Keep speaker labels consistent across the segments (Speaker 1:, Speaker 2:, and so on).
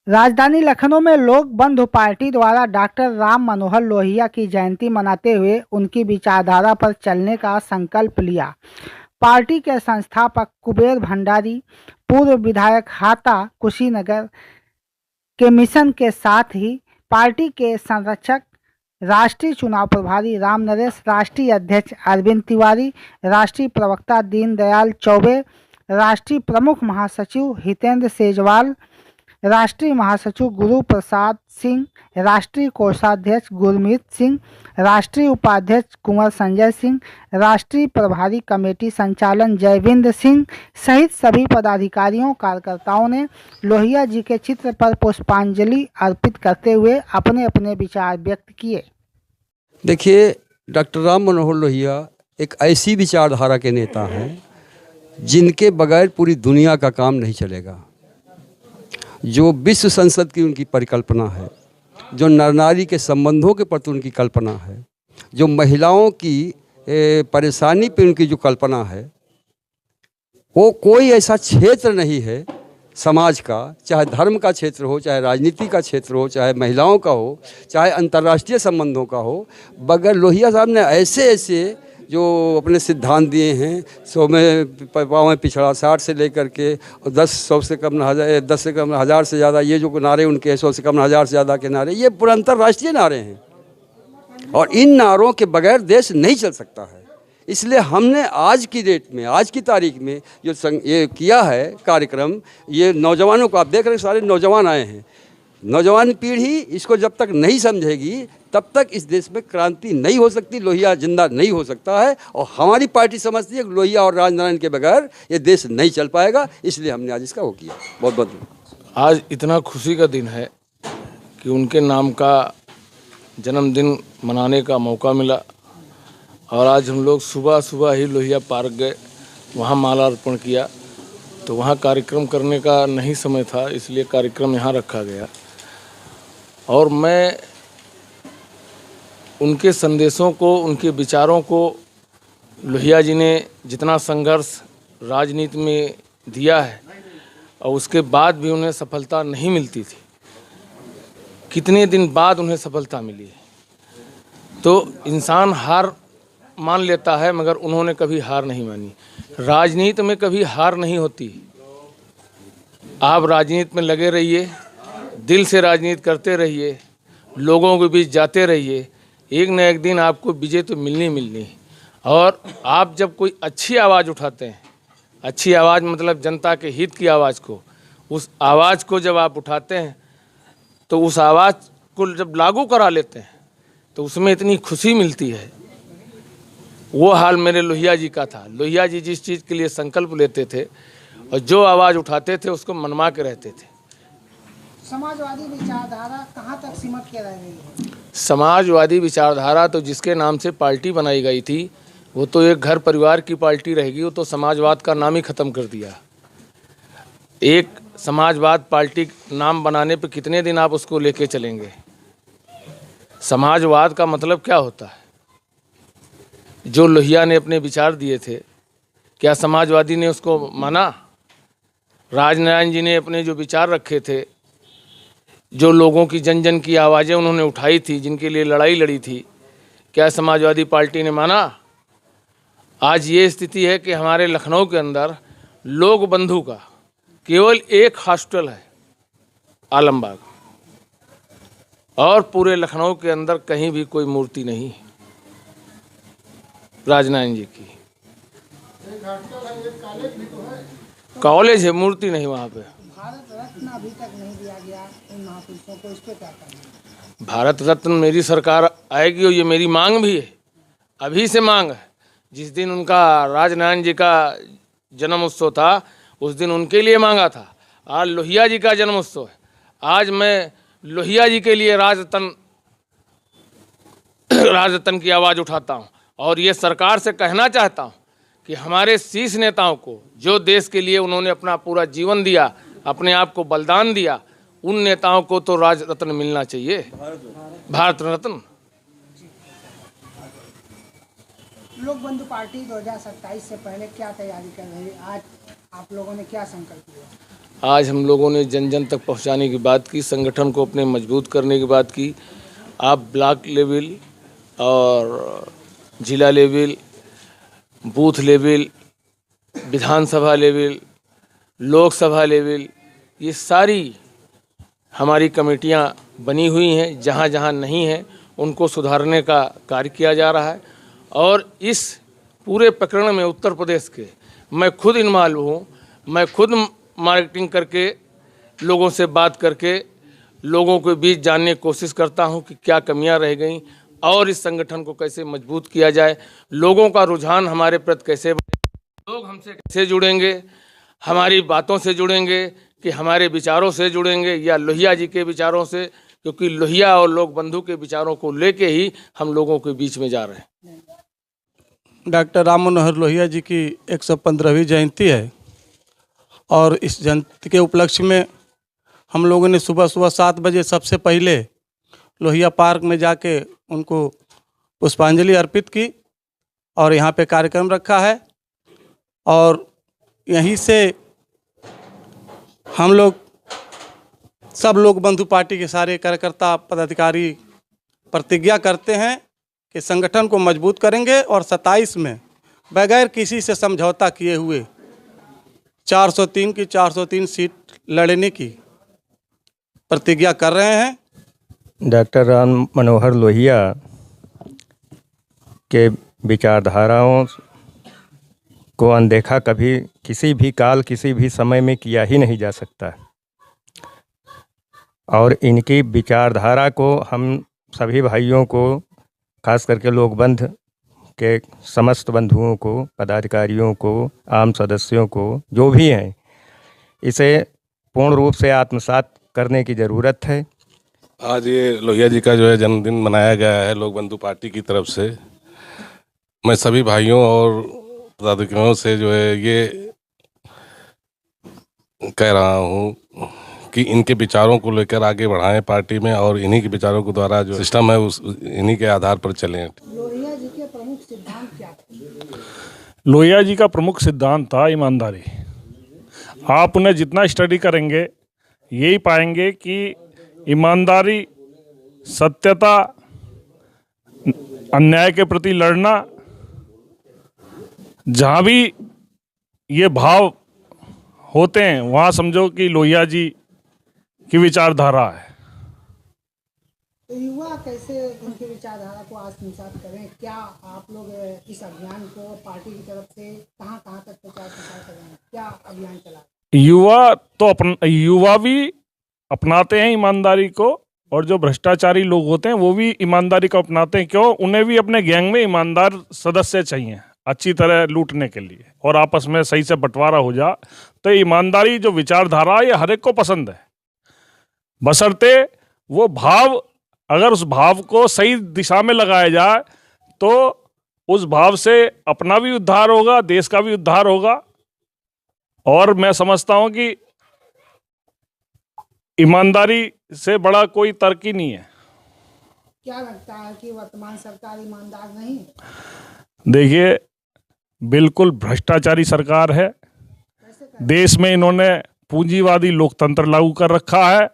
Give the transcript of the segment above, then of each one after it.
Speaker 1: राजधानी लखनऊ में लोक बंधु पार्टी द्वारा डॉक्टर राम मनोहर लोहिया की जयंती मनाते हुए उनकी विचारधारा पर चलने का संकल्प लिया। पार्टी के संस्थापक कुबेर भंडारी, पूर्व विधायक हाता कुशीनगर के मिशन के साथ ही पार्टी के संरक्षक, राष्ट्रीय चुनाव प्रभारी राम नरेश, राष्ट्रीय अध्यक्ष अरविंद तिवारी, राष्ट्रीय प्रवक्ता दीनदयाल चौबे, राष्ट्रीय प्रमुख महासचिव हितेंद्र सेजवाल, राष्ट्रीय महासचिव गुरु प्रसाद सिंह, राष्ट्रीय कोषाध्यक्ष गुरमीत सिंह, राष्ट्रीय उपाध्यक्ष कुंवर संजय सिंह, राष्ट्रीय प्रभारी कमेटी संचालन जयविंद्र सिंह सहित सभी पदाधिकारियों कार्यकर्ताओं ने लोहिया जी के चित्र पर पुष्पांजलि अर्पित करते हुए अपने अपने विचार व्यक्त किए।
Speaker 2: देखिए, डॉक्टर राम मनोहर लोहिया एक ऐसी विचारधारा के नेता हैं जिनके बगैर पूरी दुनिया का काम नहीं चलेगा। जो विश्व संसद की उनकी परिकल्पना है, जो नर नारी के संबंधों के प्रति उनकी कल्पना है, जो महिलाओं की परेशानी पे उनकी जो कल्पना है, वो कोई ऐसा क्षेत्र नहीं है समाज का, चाहे धर्म का क्षेत्र हो, चाहे राजनीति का क्षेत्र हो, चाहे महिलाओं का हो, चाहे अंतर्राष्ट्रीय संबंधों का हो, बगैर लोहिया साहब ने ऐसे ऐसे जो अपने सिद्धांत दिए हैं, 100 में पाँव में पिछड़ा, 60 से लेकर के 100 से कम 10 से कम 1000 से ज़्यादा, ये जो नारे उनके 100 से कम 1000 से ज़्यादा के नारे, ये पूरा अंतर्राष्ट्रीय नारे हैं और इन नारों के बगैर देश नहीं चल सकता है। इसलिए हमने आज की डेट में, आज की तारीख में जो ये किया है कार्यक्रम, ये नौजवानों को आप देख रहे हैं, सारे नौजवान आए हैं। नौजवान पीढ़ी इसको जब तक नहीं समझेगी तब तक इस देश में क्रांति नहीं हो सकती, लोहिया जिंदा नहीं हो सकता है। और हमारी पार्टी समझती है कि लोहिया और राजनारायण के बगैर ये देश नहीं चल पाएगा, इसलिए हमने आज इसका वो किया। बहुत बहुत
Speaker 3: आज इतना खुशी का दिन है कि उनके नाम का जन्मदिन मनाने का मौका मिला और आज हम लोग सुबह सुबह ही लोहिया पार्क गए, वहाँ माला अर्पण किया। तो वहाँ कार्यक्रम करने का नहीं समय था, इसलिए कार्यक्रम यहाँ रखा गया। और मैं उनके संदेशों को, उनके विचारों को, लोहिया जी ने जितना संघर्ष राजनीति में दिया है और उसके बाद भी उन्हें सफलता नहीं मिलती थी, कितने दिन बाद उन्हें सफलता मिली है। तो इंसान हार मान लेता है, मगर उन्होंने कभी हार नहीं मानी। राजनीति में कभी हार नहीं होती। आप राजनीति में लगे रहिए, दिल से राजनीति करते रहिए, लोगों के बीच जाते रहिए, एक न एक दिन आपको विजय तो मिलनी मिलनी। और आप जब कोई अच्छी आवाज़ उठाते हैं, अच्छी आवाज़ मतलब जनता के हित की आवाज़ को, उस आवाज़ को जब आप उठाते हैं तो उस आवाज़ को जब लागू करा लेते हैं तो उसमें इतनी खुशी मिलती है। वो हाल मेरे लोहिया जी का था। लोहिया जी जिस चीज़ के लिए संकल्प लेते थे और जो आवाज़ उठाते थे उसको मनवा के रहते थे।
Speaker 1: समाजवादी विचारधारा कहाँ तक सीमित के रह गई है?
Speaker 3: समाजवादी विचारधारा तो जिसके नाम से पार्टी बनाई गई थी वो तो एक घर परिवार की पार्टी रहेगी। वो तो समाजवाद का नाम ही ख़त्म कर दिया। एक समाजवाद पार्टी नाम बनाने पे कितने दिन आप उसको लेके चलेंगे? समाजवाद का मतलब क्या होता है? जो लोहिया ने अपने विचार दिए थे, क्या समाजवादी ने उसको माना? राजनारायण जी ने अपने जो विचार रखे थे, जो लोगों की जन जन की आवाज़ें उन्होंने उठाई थी, जिनके लिए लड़ाई लड़ी थी, क्या समाजवादी पार्टी ने माना? आज ये स्थिति है कि हमारे लखनऊ के अंदर लोक बंधु का केवल एक हॉस्टल है, आलमबाग, और पूरे लखनऊ के अंदर कहीं भी कोई मूर्ति नहीं है राजनारायण जी की। कॉलेज है, मूर्ति नहीं वहाँ पे।
Speaker 1: भारत रत्न अभी तक नहीं दिया गया इन महापुरुषों को, इस पे क्या करना?
Speaker 3: भारत रत्न मेरी सरकार आएगी और ये मेरी मांग भी है, अभी से मांग है। जिस दिन उनका राजनारायण जी का जन्म उत्सव था उस दिन उनके लिए मांगा था। आज लोहिया जी का जन्म उत्सव है, आज मैं लोहिया जी के लिए राजरत्न की आवाज़ उठाता हूँ और ये सरकार से कहना चाहता हूँ कि हमारे शीर्ष नेताओं को, जो देश के लिए उन्होंने अपना पूरा जीवन दिया, अपने आप को बलिदान दिया, उन नेताओं को तो राज रत्न मिलना चाहिए, भारत रत्न।
Speaker 1: लोक बंधु पार्टी 2027 से पहले क्या तैयारी कर रही है? आज आप लोगों ने क्या संकल्प लिया?
Speaker 3: आज हम लोगों ने जन जन तक पहुंचाने की बात की, संगठन को अपने मजबूत करने की बात की। आप ब्लॉक लेवल और जिला लेवल, बूथ लेवल, विधानसभा लेवल, लोकसभा लेवल, ये सारी हमारी कमेटियां बनी हुई हैं। जहां जहां नहीं है उनको सुधारने का कार्य किया जा रहा है। और इस पूरे प्रकरण में उत्तर प्रदेश के मैं खुद इन्वॉल्व हूँ। मैं खुद मार्केटिंग करके, लोगों से बात करके, लोगों के बीच जानने की कोशिश करता हूँ कि क्या कमियां रह गई और इस संगठन को कैसे मजबूत किया जाए, लोगों का रुझान हमारे प्रति कैसे बढ़े, लोग हमसे कैसे जुड़ेंगे, हमारी बातों से जुड़ेंगे कि हमारे विचारों से जुड़ेंगे या लोहिया जी के विचारों से, क्योंकि लोहिया और लोक बंधु के विचारों को लेके ही हम लोगों के बीच में जा रहे हैं।
Speaker 4: डॉक्टर राम मनोहर लोहिया जी की 115वीं जयंती है और इस जयंती के उपलक्ष्य में हम लोगों ने सुबह 7 बजे सबसे पहले लोहिया पार्क में जाके उनको पुष्पांजलि अर्पित की और यहाँ पे कार्यक्रम रखा है। और यहीं से हम लोग सब लोग बंधु पार्टी के सारे कार्यकर्ता पदाधिकारी प्रतिज्ञा करते हैं कि संगठन को मजबूत करेंगे और 27 में बगैर किसी से समझौता किए हुए 403 की 403 सीट लड़ने की प्रतिज्ञा कर रहे हैं।
Speaker 5: डॉक्टर राम मनोहर लोहिया के विचारधाराओं को अनदेखा कभी किसी भी काल, किसी भी समय में किया ही नहीं जा सकता और इनकी विचारधारा को हम सभी भाइयों को, खास करके लोकबंध के समस्त बंधुओं को, पदाधिकारियों को, आम सदस्यों को, जो भी हैं, इसे पूर्ण रूप से आत्मसात करने की ज़रूरत है।
Speaker 6: आज ये लोहिया जी का जो है जन्मदिन मनाया गया है लोक बंधु पार्टी की तरफ से। मैं सभी भाइयों और पदाधिकारियों से जो है ये कह रहा हूँ कि इनके विचारों को लेकर आगे बढ़ाएं पार्टी में और इन्हीं के विचारों के द्वारा जो सिस्टम है उस इन्हीं के आधार पर चलें।
Speaker 1: लोहिया जी के प्रमुख सिद्धांत क्या थे?
Speaker 7: लोहिया जी का प्रमुख सिद्धांत था ईमानदारी। आप उन्हें जितना स्टडी करेंगे यही पाएंगे कि ईमानदारी, सत्यता, अन्याय के प्रति लड़ना, जहाँ भी ये भाव होते हैं वहाँ समझो कि लोहिया जी की विचारधारा है।
Speaker 1: तो युवा कैसे उनकी विचारधारा को आत्मसात करें? क्या आप लोग इस अभियान को पार्टी की तरफ से कहां तक प्रचार प्रसार करेंगे? क्या अभियान चला?
Speaker 7: युवा भी अपनाते हैं ईमानदारी को और जो भ्रष्टाचारी लोग होते हैं वो भी ईमानदारी को अपनाते हैं। क्यों? उन्हें भी अपने गैंग में ईमानदार सदस्य चाहिए अच्छी तरह लूटने के लिए, और आपस में सही से बंटवारा हो जा। तो ईमानदारी जो विचारधारा ये हर एक को पसंद है, बशर्ते वो भाव, अगर उस भाव को सही दिशा में लगाया जाए तो उस भाव से अपना भी उद्धार होगा, देश का भी उद्धार होगा। और मैं समझता हूं कि ईमानदारी से बड़ा कोई तर्क ही नहीं है।
Speaker 1: क्या लगता है कि वर्तमान सरकार ईमानदार नहीं?
Speaker 7: देखिए, बिल्कुल भ्रष्टाचारी सरकार है। देश में इन्होंने पूंजीवादी लोकतंत्र लागू कर रखा है।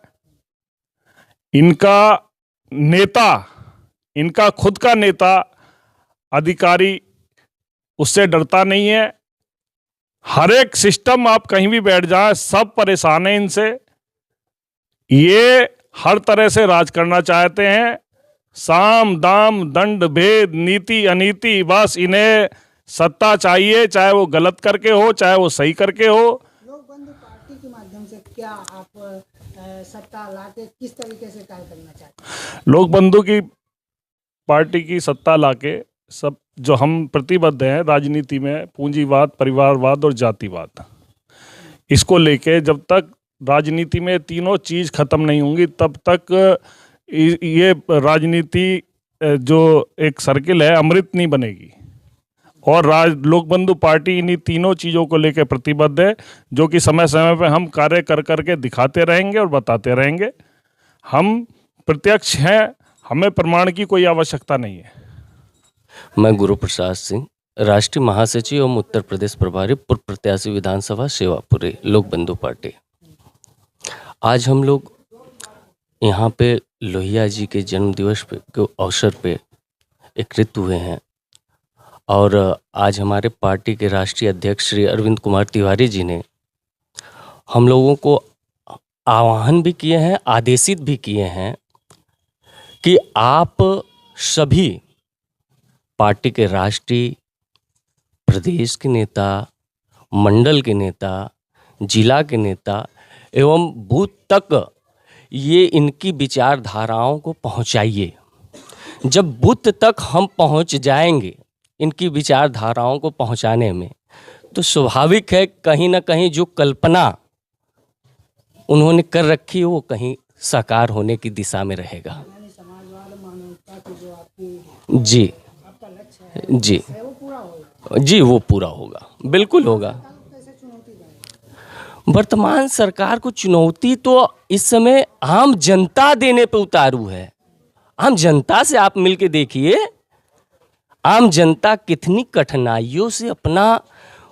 Speaker 7: इनका नेता, इनका खुद का नेता अधिकारी उससे डरता नहीं है। हर एक सिस्टम, आप कहीं भी बैठ जाए, सब परेशान है इनसे। ये हर तरह से राज करना चाहते हैं। साम दाम दंड भेद, नीति अनीति, बस इन्हें सत्ता चाहिए, चाहे वो गलत करके हो चाहे वो सही करके हो।
Speaker 1: लोक बंधु पार्टी के माध्यम से क्या आप सत्ता लाके किस तरीके से कार्य करना चाहते हैं?
Speaker 7: लोक बंधु की पार्टी की सत्ता लाके सब जो हम प्रतिबद्ध हैं राजनीति में, पूंजीवाद, परिवारवाद और जातिवाद, इसको लेके जब तक राजनीति में तीनों चीज खत्म नहीं होंगी तब तक ये राजनीति जो एक सर्किल है अमृत नहीं बनेगी। और लोक बंधु पार्टी इन्हीं तीनों चीज़ों को लेकर प्रतिबद्ध है, जो कि समय समय पर हम कार्य कर करके दिखाते रहेंगे और बताते रहेंगे। हम प्रत्यक्ष हैं, हमें प्रमाण की कोई आवश्यकता नहीं है।
Speaker 8: मैं गुरु प्रसाद सिंह, राष्ट्रीय महासचिव एवं उत्तर प्रदेश प्रभारी, पूर्व प्रत्याशी विधानसभा सेवापुरी, लोक बंधु पार्टी। आज हम लोग यहाँ पे लोहिया जी के जन्म दिवस के अवसर पे एकत्रित हुए हैं और आज हमारे पार्टी के राष्ट्रीय अध्यक्ष श्री अरविंद कुमार तिवारी जी ने हम लोगों को आह्वान भी किए हैं, आदेशित भी किए हैं कि आप सभी पार्टी के राष्ट्रीय, प्रदेश के नेता, मंडल के नेता, जिला के नेता एवं बूथ तक ये इनकी विचारधाराओं को पहुंचाइए। जब बूथ तक हम पहुंच जाएंगे इनकी विचारधाराओं को पहुंचाने में, तो स्वाभाविक है कहीं ना कहीं जो कल्पना उन्होंने कर रखी है वो कहीं साकार होने की दिशा में रहेगा। जी जी जी, वो पूरा होगा, बिल्कुल होगा। वर्तमान सरकार को चुनौती तो इस समय आम जनता देने पे उतारू है। आम जनता से आप मिलके देखिए, आम जनता कितनी कठिनाइयों से अपना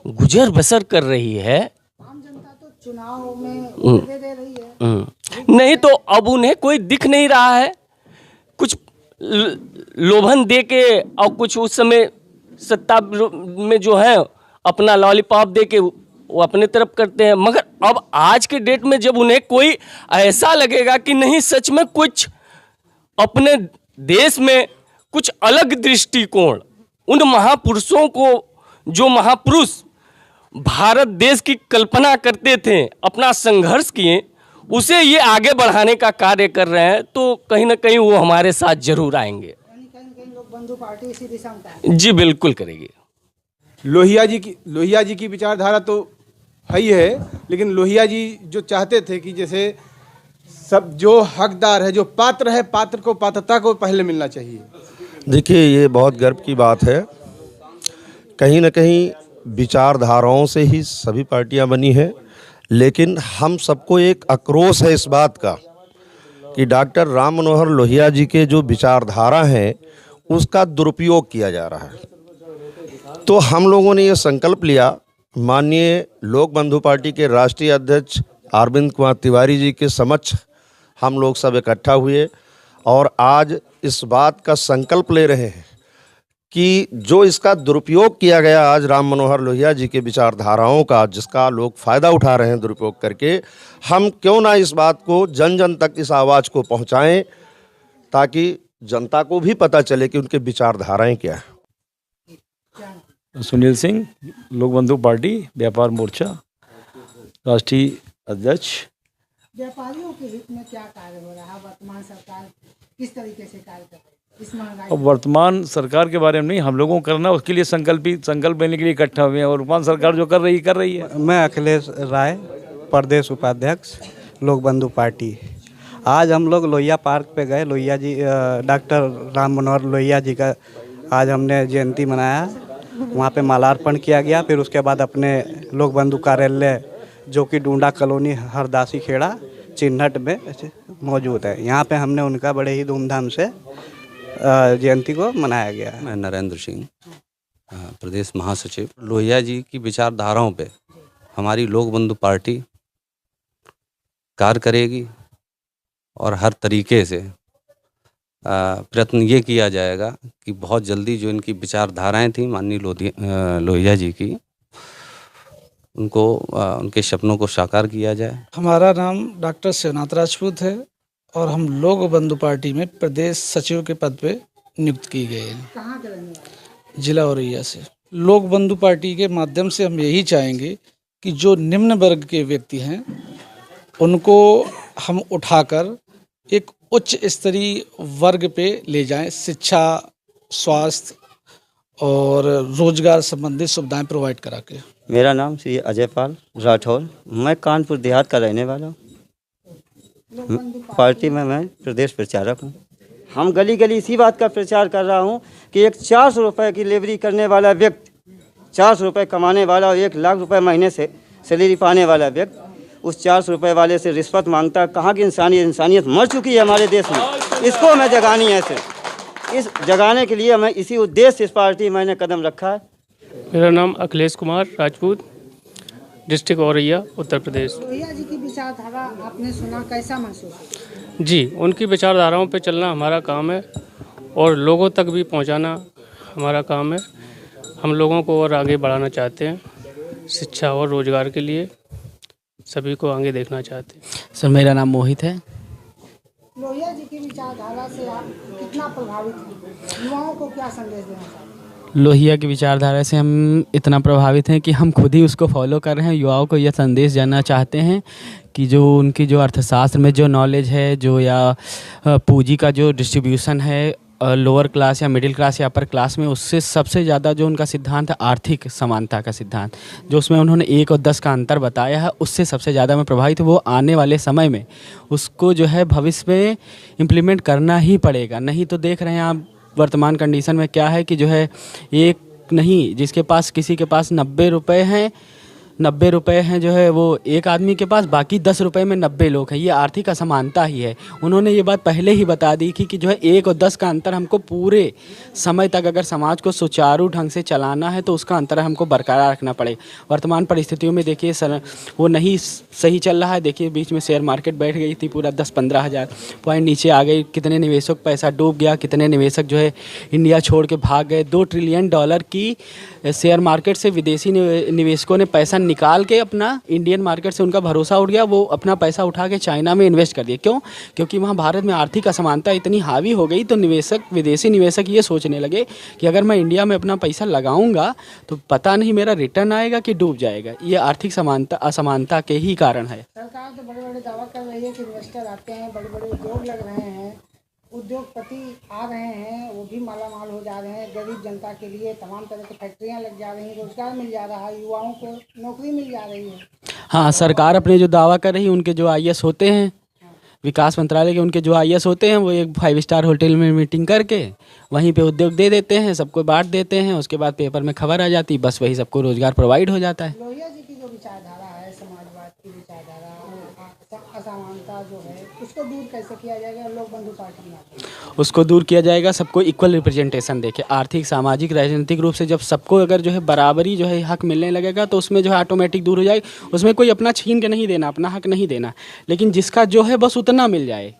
Speaker 8: गुजर बसर कर रही है।
Speaker 1: आम जनता तो चुनाव में दे रही है।
Speaker 8: नहीं तो अब उन्हें कोई दिख नहीं रहा है। कुछ लोभन दे के और कुछ उस समय सत्ता में जो है अपना लॉलीपॉप दे के वो अपने तरफ करते हैं। मगर अब आज के डेट में जब उन्हें कोई ऐसा लगेगा कि नहीं सच में कुछ अपने देश में कुछ अलग दृष्टिकोण, उन महापुरुषों को जो महापुरुष भारत देश की कल्पना करते थे, अपना संघर्ष किए, उसे ये आगे बढ़ाने का कार्य कर रहे हैं, तो कहीं ना कहीं वो हमारे साथ जरूर आएंगे।
Speaker 1: कहीं लोग बंधु पार्टी इसी दिशा में
Speaker 8: जी बिल्कुल करेगी।
Speaker 9: लोहिया जी की विचारधारा तो है ही है, लेकिन लोहिया जी जो चाहते थे कि जैसे सब जो हकदार है, जो पात्र है, पात्र को पात्रता को पहले मिलना चाहिए।
Speaker 10: देखिए, ये बहुत गर्व की बात है। कहीं न कहीं विचारधाराओं से ही सभी पार्टियां बनी हैं, लेकिन हम सबको एक आक्रोश है इस बात का कि डॉक्टर राम मनोहर लोहिया जी के जो विचारधारा हैं उसका दुरुपयोग किया जा रहा है। तो हम लोगों ने ये संकल्प लिया, माननीय लोक बंधु पार्टी के राष्ट्रीय अध्यक्ष अरविंद कुमार तिवारी जी के समक्ष हम लोग सब इकट्ठा हुए और आज इस बात का संकल्प ले रहे हैं कि जो इसका दुरुपयोग किया गया आज राम मनोहर लोहिया जी के विचारधाराओं का, जिसका लोग फ़ायदा उठा रहे हैं दुरुपयोग करके, हम क्यों ना इस बात को जन जन तक इस आवाज़ को पहुंचाएं ताकि जनता को भी पता चले कि उनके विचारधाराएं क्या हैं।
Speaker 11: सुनील सिंह, लोक बंधु पार्टी व्यापार मोर्चा राष्ट्रीय अध्यक्ष।
Speaker 1: व्यापारियों के हित में क्या कार्य हो रहा है? वर्तमान सरकार किस तरीके से कार्य कर रही है इस महंगाई?
Speaker 11: अब वर्तमान सरकार के बारे में नहीं, हम लोगों को करना, उसके लिए संकल्प लेने के लिए इकट्ठा हुए हैं और वर्तमान सरकार जो कर रही है।
Speaker 12: मैं अखिलेश राय, प्रदेश उपाध्यक्ष लोक बंधु पार्टी। आज हम लोग लोहिया पार्क पे गए। लोहिया जी, डॉक्टर राम मनोहर लोहिया जी का आज हमने जयंती मनाया। वहाँ पे मालार्पण किया गया। फिर उसके बाद अपने लोक बंधु कार्यालय जो कि डूंडा कॉलोनी हरदासी खेड़ा चिन्हट में मौजूद है, यहाँ पे हमने उनका बड़े ही धूमधाम से जयंती को मनाया गया।
Speaker 13: मैं नरेंद्र सिंह, प्रदेश महासचिव। लोहिया जी की विचारधाराओं पे हमारी लोक बंधु पार्टी कार्य करेगी और हर तरीके से प्रयत्न ये किया जाएगा कि बहुत जल्दी जो इनकी विचारधाराएं थी माननीय लोहिया जी की, उनको उनके सपनों को साकार किया जाए।
Speaker 14: हमारा नाम डॉक्टर शिवनाथ राजपूत है और हम लोक बंधु पार्टी में प्रदेश सचिव के पद पे नियुक्त की गए हैं।
Speaker 1: कहाँ के रहने?
Speaker 14: जिला औरैया से। लोक बंधु पार्टी के माध्यम से हम यही चाहेंगे कि जो निम्न वर्ग के व्यक्ति हैं उनको हम उठाकर एक उच्च स्तरीय वर्ग पे ले जाएं, शिक्षा, स्वास्थ्य और रोजगार संबंधित सुविधाएं प्रोवाइड करा के।
Speaker 15: मेरा नाम श्री अजय पाल राठौर, मैं कानपुर देहात का रहने वाला हूँ। पार्टी में मैं प्रदेश प्रचारक हूँ। हम गली गली इसी बात का प्रचार कर रहा हूँ कि एक 400 रुपये की लेबरी करने वाला व्यक्ति, 400 रुपये कमाने वाला और 1 लाख रुपए महीने से सैलरी पाने वाला व्यक्ति उस 400 रुपये वाले से रिश्वत मांगता। कहाँ की इंसानियत मर चुकी है हमारे देश में। इसको हमें जगानी है। सिर्फ इस जगाने के लिए मैं इसी उद्देश्य से इस पार्टी मैंने कदम रखा है।
Speaker 16: मेरा नाम अखिलेश कुमार राजपूत, डिस्ट्रिक्ट औरैया, उत्तर प्रदेश।
Speaker 1: लोहिया जी की विचारधारा आपने सुना, कैसा महसूस हुआ?
Speaker 16: जी, उनकी विचारधाराओं पे चलना हमारा काम है और लोगों तक भी पहुंचाना हमारा काम है। हम लोगों को और आगे बढ़ाना चाहते हैं, शिक्षा और रोजगार के लिए सभी को आगे देखना चाहते हैं।
Speaker 17: सर, मेरा नाम मोहित है।
Speaker 1: लोहिया जी की विचारधारा से आप कितना प्रभावित हैं? युवाओं को क्या संदेश देना चाहते हैं?
Speaker 17: लोहिया की विचारधारा से हम इतना प्रभावित हैं कि हम खुद ही उसको फॉलो कर रहे हैं। युवाओं को यह संदेश देना चाहते हैं कि जो उनकी जो अर्थशास्त्र में जो नॉलेज है, जो या पूंजी का जो डिस्ट्रीब्यूशन है लोअर क्लास या मिडिल क्लास या अपर क्लास में, उससे सबसे ज़्यादा जो उनका सिद्धांत है आर्थिक समानता का सिद्धांत, जो उसमें उन्होंने 1 और 10 का अंतर बताया है, उससे सबसे ज़्यादा मैं प्रभावित हूँ। वो आने वाले समय में उसको जो है भविष्य में इम्प्लीमेंट करना ही पड़ेगा। नहीं तो देख रहे हैं आप वर्तमान कंडीशन में क्या है कि जो है एक नहीं, जिसके पास किसी के पास 90 रुपये हैं, 90 रुपये हैं जो है वो एक आदमी के पास, बाकी 10 रुपये में 90 लोग हैं। ये आर्थिक असमानता ही है। उन्होंने ये बात पहले ही बता दी कि जो है 1 और 10 का अंतर हमको पूरे समय तक अगर समाज को सुचारू ढंग से चलाना है तो उसका अंतर हमको बरकरार रखना पड़ेगा। वर्तमान परिस्थितियों में देखिए सर, वो नहीं सही चल रहा है। देखिए बीच में शेयर मार्केट बैठ गई थी, पूरा 10-15 हज़ार पॉइंट नीचे आ गई। कितने निवेशक पैसा डूब गया, कितने निवेशक जो है इंडिया छोड़ के भाग गए। $2 ट्रिलियन की शेयर मार्केट से विदेशी निवेशकों ने पैसा निकाल के अपना इंडियन मार्केट से उनका भरोसा उठ गया। वो अपना पैसा उठा के चाइना में इन्वेस्ट कर दिया। क्यों? क्योंकि वहाँ भारत में आर्थिक असमानता इतनी हावी हो गई, तो विदेशी निवेशक ये सोचने लगे कि अगर मैं इंडिया में अपना पैसा लगाऊंगा तो पता नहीं मेरा रिटर्न आएगा कि डूब जाएगा। ये आर्थिक असमानता के ही कारण है।
Speaker 1: सरकार तो बड़े बड़े दावा कर रही है कि इन्वेस्टर आते हैं, बड़े बड़े उद्योग लग रहे हैं, उद्योगपति आ रहे हैं, वो भी माला माल हो जा रहे हैं। गरीब जनता के लिए तमाम तरह की फैक्ट्रियां लग जा रही हैं, रोजगार मिल जा रहा है, युवाओं को नौकरी मिल जा रही है।
Speaker 17: हाँ, सरकार अपने जो दावा कर रही है, उनके जो IAS होते हैं, विकास मंत्रालय के उनके जो IAS होते हैं, वो एक 5 स्टार होटल में मीटिंग करके वहीं पे उद्योग दे देते हैं, सबको बांट देते हैं। उसके बाद पेपर में खबर आ जाती, बस वही सबको रोजगार प्रोवाइड हो जाता है।
Speaker 1: लोहिया जी की जो विचारधारा है, समाजवाद की विचारधारा, असमानता जो है, उसको दूर कैसे किया जाएगा? लोक बंधु पार्टी में
Speaker 17: उसको दूर किया जाएगा, सबको इक्वल रिप्रेजेंटेशन देके, आर्थिक, सामाजिक, राजनीतिक रूप से जब सबको अगर जो है बराबरी जो है हक मिलने लगेगा तो उसमें जो है ऑटोमेटिक दूर हो जाएगी। उसमें कोई अपना छीन के नहीं देना, अपना हक नहीं देना, लेकिन जिसका जो है बस उतना मिल जाए।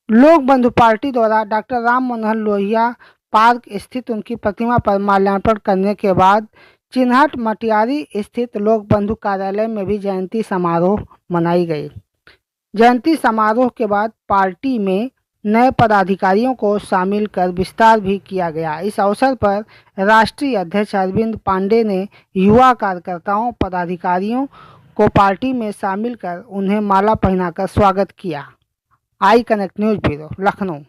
Speaker 1: लोक बंधु पार्टी द्वारा डॉक्टर राम मनोहर लोहिया पार्क स्थित उनकी प्रतिमा पर माल्यार्पण करने के बाद चिन्हट मटियारी स्थित लोक बंधु कार्यालय में भी जयंती समारोह मनाई गई। जयंती समारोह के बाद पार्टी में नए पदाधिकारियों को शामिल कर विस्तार भी किया गया। इस अवसर पर राष्ट्रीय अध्यक्ष अरविंद पांडे ने युवा कार्यकर्ताओं पदाधिकारियों को पार्टी में शामिल कर उन्हें माला पहनाकर स्वागत किया। I connect news bureau, Lucknow.